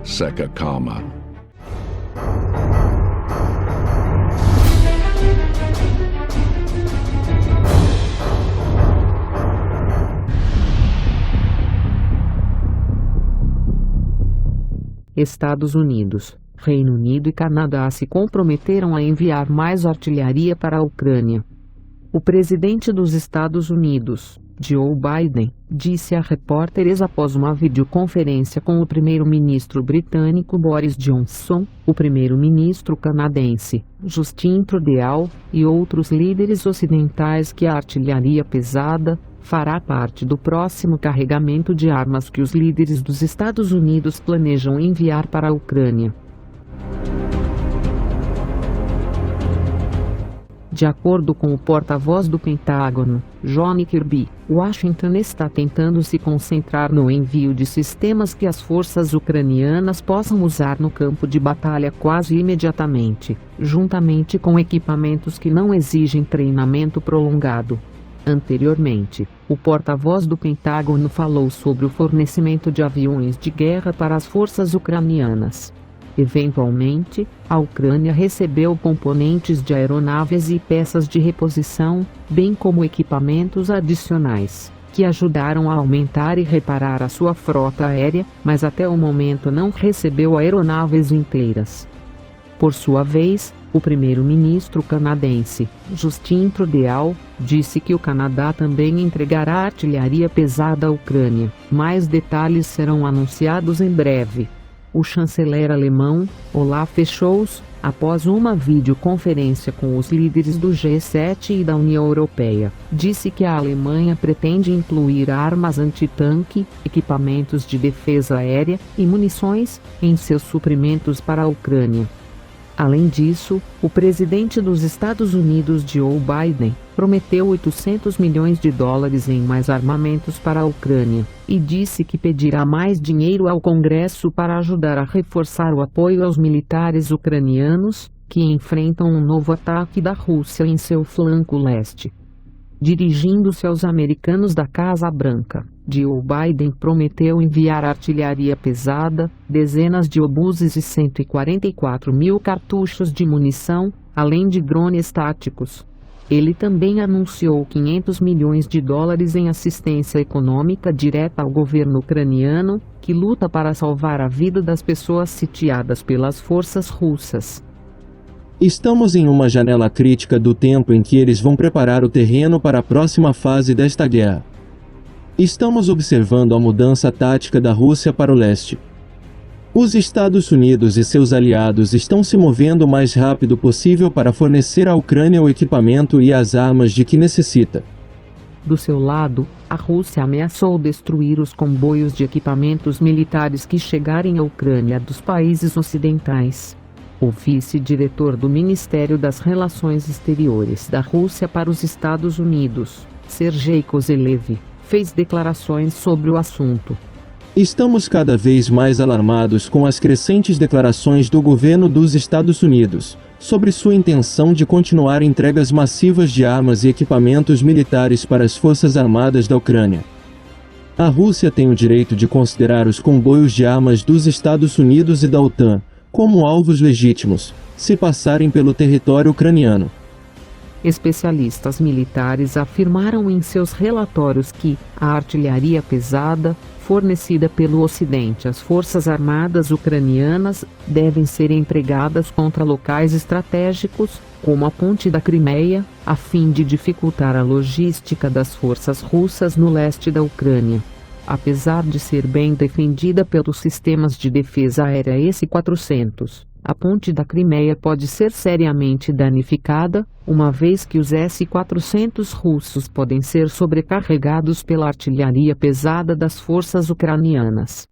Sekakama. Estados Unidos, Reino Unido e Canadá se comprometeram a enviar mais artilharia para a Ucrânia. O presidente dos Estados Unidos, Joe Biden, disse a repórteres após uma videoconferência com o primeiro-ministro britânico Boris Johnson, o primeiro-ministro canadense, Justin Trudeau, e outros líderes ocidentais que a artilharia pesada fará parte do próximo carregamento de armas que os líderes dos Estados Unidos planejam enviar para a Ucrânia. De acordo com o porta-voz do Pentágono, John Kirby, Washington está tentando se concentrar no envio de sistemas que as forças ucranianas possam usar no campo de batalha quase imediatamente, juntamente com equipamentos que não exigem treinamento prolongado. Anteriormente, o porta-voz do Pentágono falou sobre o fornecimento de aviões de guerra para as forças ucranianas. Eventualmente, a Ucrânia recebeu componentes de aeronaves e peças de reposição, bem como equipamentos adicionais, que ajudaram a aumentar e reparar a sua frota aérea, mas até o momento não recebeu aeronaves inteiras. Por sua vez, o primeiro-ministro canadense, Justin Trudeau, disse que o Canadá também entregará artilharia pesada à Ucrânia. Mais detalhes serão anunciados em breve. O chanceler alemão, Olaf Scholz, após uma videoconferência com os líderes do G7 e da União Europeia, disse que a Alemanha pretende incluir armas antitanque, equipamentos de defesa aérea e munições em seus suprimentos para a Ucrânia. Além disso, o presidente dos Estados Unidos, Joe Biden, prometeu $800 milhões em mais armamentos para a Ucrânia, e disse que pedirá mais dinheiro ao Congresso para ajudar a reforçar o apoio aos militares ucranianos, que enfrentam um novo ataque da Rússia em seu flanco leste. Dirigindo-se aos americanos da Casa Branca, Joe Biden prometeu enviar artilharia pesada, dezenas de obuses e 144 mil cartuchos de munição, além de drones táticos. Ele também anunciou $500 milhões em assistência econômica direta ao governo ucraniano, que luta para salvar a vida das pessoas sitiadas pelas forças russas. Estamos em uma janela crítica do tempo em que eles vão preparar o terreno para a próxima fase desta guerra. Estamos observando a mudança tática da Rússia para o leste. Os Estados Unidos e seus aliados estão se movendo o mais rápido possível para fornecer à Ucrânia o equipamento e as armas de que necessita. Do seu lado, a Rússia ameaçou destruir os comboios de equipamentos militares que chegarem à Ucrânia dos países ocidentais. O vice-diretor do Ministério das Relações Exteriores da Rússia para os Estados Unidos, Sergei Kozelev, fez declarações sobre o assunto. Estamos cada vez mais alarmados com as crescentes declarações do governo dos Estados Unidos sobre sua intenção de continuar entregas massivas de armas e equipamentos militares para as Forças Armadas da Ucrânia. A Rússia tem o direito de considerar os comboios de armas dos Estados Unidos e da OTAN como alvos legítimos, se passarem pelo território ucraniano. Especialistas militares afirmaram em seus relatórios que a artilharia pesada, fornecida pelo Ocidente às Forças Armadas ucranianas, devem ser empregadas contra locais estratégicos, como a Ponte da Crimeia, a fim de dificultar a logística das forças russas no leste da Ucrânia. Apesar de ser bem defendida pelos sistemas de defesa aérea S-400, a Ponte da Crimeia pode ser seriamente danificada, uma vez que os S-400 russos podem ser sobrecarregados pela artilharia pesada das forças ucranianas.